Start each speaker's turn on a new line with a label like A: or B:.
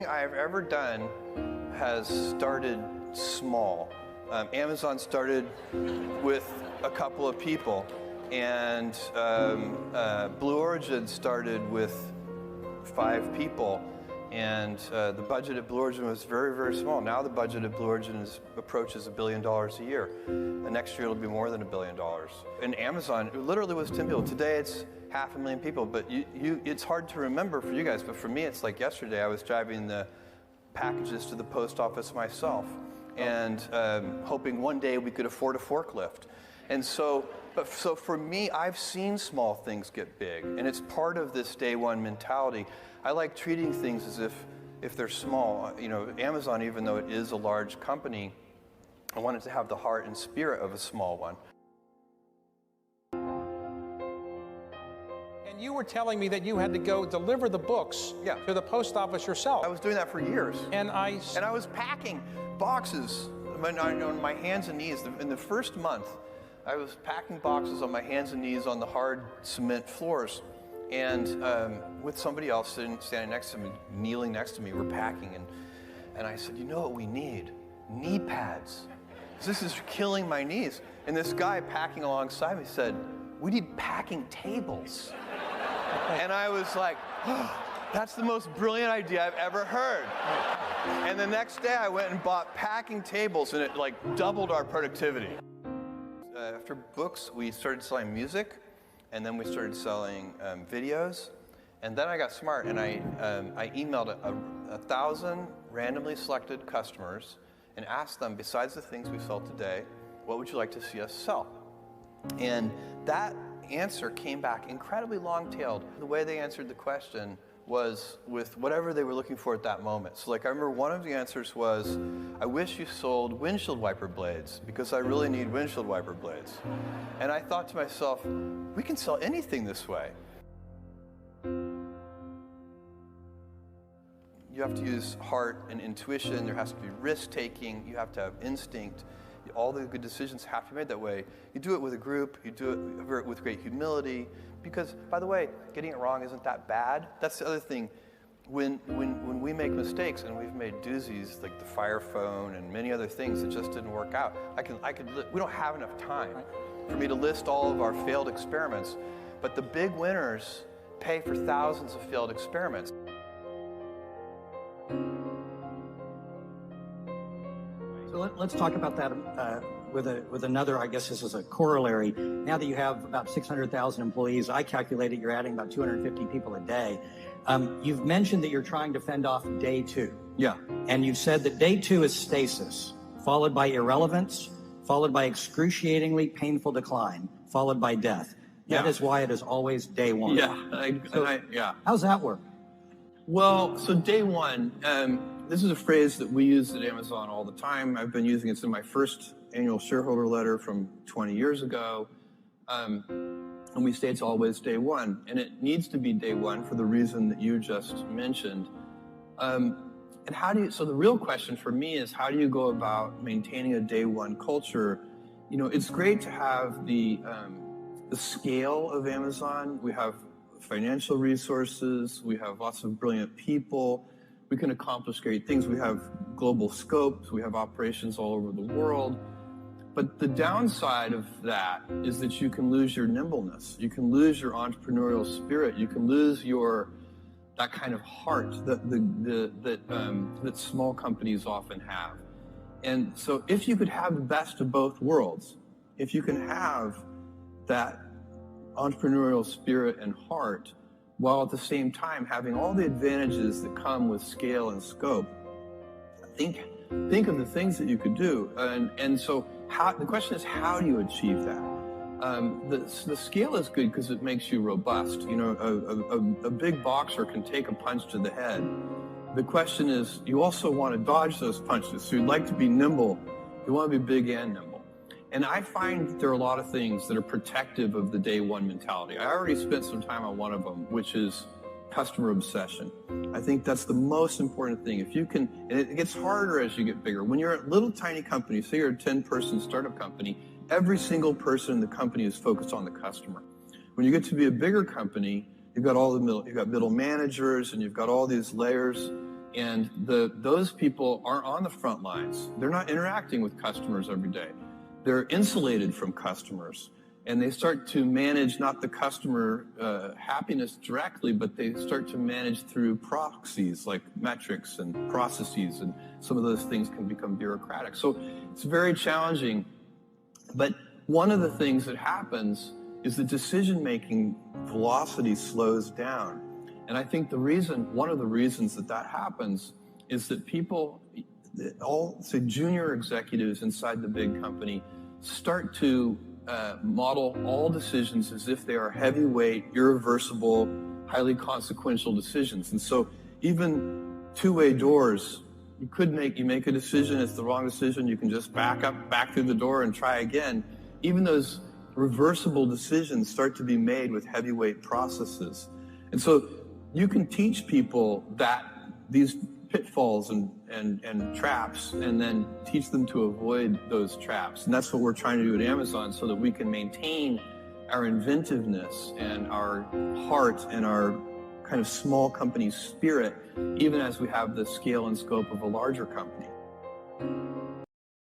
A: I've ever done has started small. Amazon started with a couple of people, and Blue Origin started with 5 people, and the budget at Blue Origin was very, very small. Now the budget at Blue Origin approaches $1 billion a year. And next year it'll be more than $1 billion. And Amazon, it literally was 10 people. Today it's 500,000 people, but it's hard to remember for you guys, but for me it's like yesterday I was driving the packages to the post office myself, and hoping one day we could afford a forklift. And so for me, I've seen small things get big, and it's part of this day one mentality. I like treating things as if they're small. You know, Amazon, even though it is a large company, I wanted to have the heart and spirit of a small one.
B: And you were telling me that you had to go deliver the books to the post office yourself.
A: I was doing that for years.
B: And I
A: was packing boxes on my hands and knees. In the first month, I was packing boxes on my hands and knees on the hard cement floors. And with somebody else standing next to me, kneeling next to me, we're packing. And I said, you know what we need? Knee pads. This is killing my knees. And this guy packing alongside me said, we need packing tables. And I was like, oh, that's the most brilliant idea I've ever heard. And the next day I went and bought packing tables, and it like doubled our productivity. After books, we started selling music, and then we started selling videos. And then I got smart, and I emailed 1,000 randomly selected customers and asked them, besides the things we sell today, what would you like to see us sell? And that answer came back incredibly long-tailed. The way they answered the question was with whatever they were looking for at that moment. So like I remember one of the answers was, I wish you sold windshield wiper blades because I really need windshield wiper blades. And I thought to myself, we can sell anything this way. You have to use heart and intuition. There has to be risk-taking. You have to have instinct. All the good decisions have to be made that way. You do it with a group. You do it with great humility. Because, by the way, getting it wrong isn't that bad. That's the other thing. When we make mistakes, and we've made doozies like the fire phone and many other things that just didn't work out, we don't have enough time for me to list all of our failed experiments. But the big winners pay for thousands of failed experiments.
C: So let's talk about that with another, I guess this is a corollary. Now that you have about 600,000 employees, I calculated you're adding about 250 people a day. You've mentioned that you're trying to fend off day 2.
A: Yeah.
C: And you've said that day 2 is stasis, followed by irrelevance, followed by excruciatingly painful decline, followed by death. That is why it is always day 1.
A: Yeah.
C: How's that work?
A: Well, so day 1, this is a phrase that we use at Amazon all the time. I've been using it in my first annual shareholder letter from 20 years ago. And we say it's always day 1. And it needs to be day 1 for the reason that you just mentioned. And so the real question for me is, how do you go about maintaining a day 1 culture? You know, it's great to have the scale of Amazon. We have financial resources. We have lots of brilliant people. We can accomplish great things. We have global scopes. We have operations all over the world. But the downside of that is that you can lose your nimbleness. You can lose your entrepreneurial spirit. You can lose that kind of heart that small companies often have. And so if you could have the best of both worlds, if you can have that entrepreneurial spirit and heart, while at the same time having all the advantages that come with scale and scope, think of the things that you could do. And so the question is, how do you achieve that? The scale is good because it makes you robust. You know, a big boxer can take a punch to the head. The question is, you also want to dodge those punches. So you'd like to be nimble. You want to be big and nimble. And I find that there are a lot of things that are protective of the day 1 mentality. I already spent some time on one of them, which is customer obsession. I think that's the most important thing. If you can, and it gets harder as you get bigger. When you're a little tiny company, say you're a 10-person startup company, every single person in the company is focused on the customer. When you get to be a bigger company, you've got middle managers, and you've got all these layers, And those people aren't on the front lines. They're not interacting with customers every day. They're insulated from customers. And they start to manage not the customer happiness directly, but they start to manage through proxies like metrics and processes, and some of those things can become bureaucratic. So it's very challenging. But one of the things that happens is the decision-making velocity slows down. And I think one of the reasons that happens is that people, all say junior executives inside the big company, start to model all decisions as if they are heavyweight, irreversible, highly consequential decisions. And so even two-way doors, you make a decision, it's the wrong decision, you can just back through the door and try again. Even those reversible decisions start to be made with heavyweight processes. And so you can teach people that these pitfalls and traps, and then teach them to avoid those traps. And that's what we're trying to do at Amazon, so that we can maintain our inventiveness and our heart and our kind of small company spirit, even as we have the scale and scope of a larger company.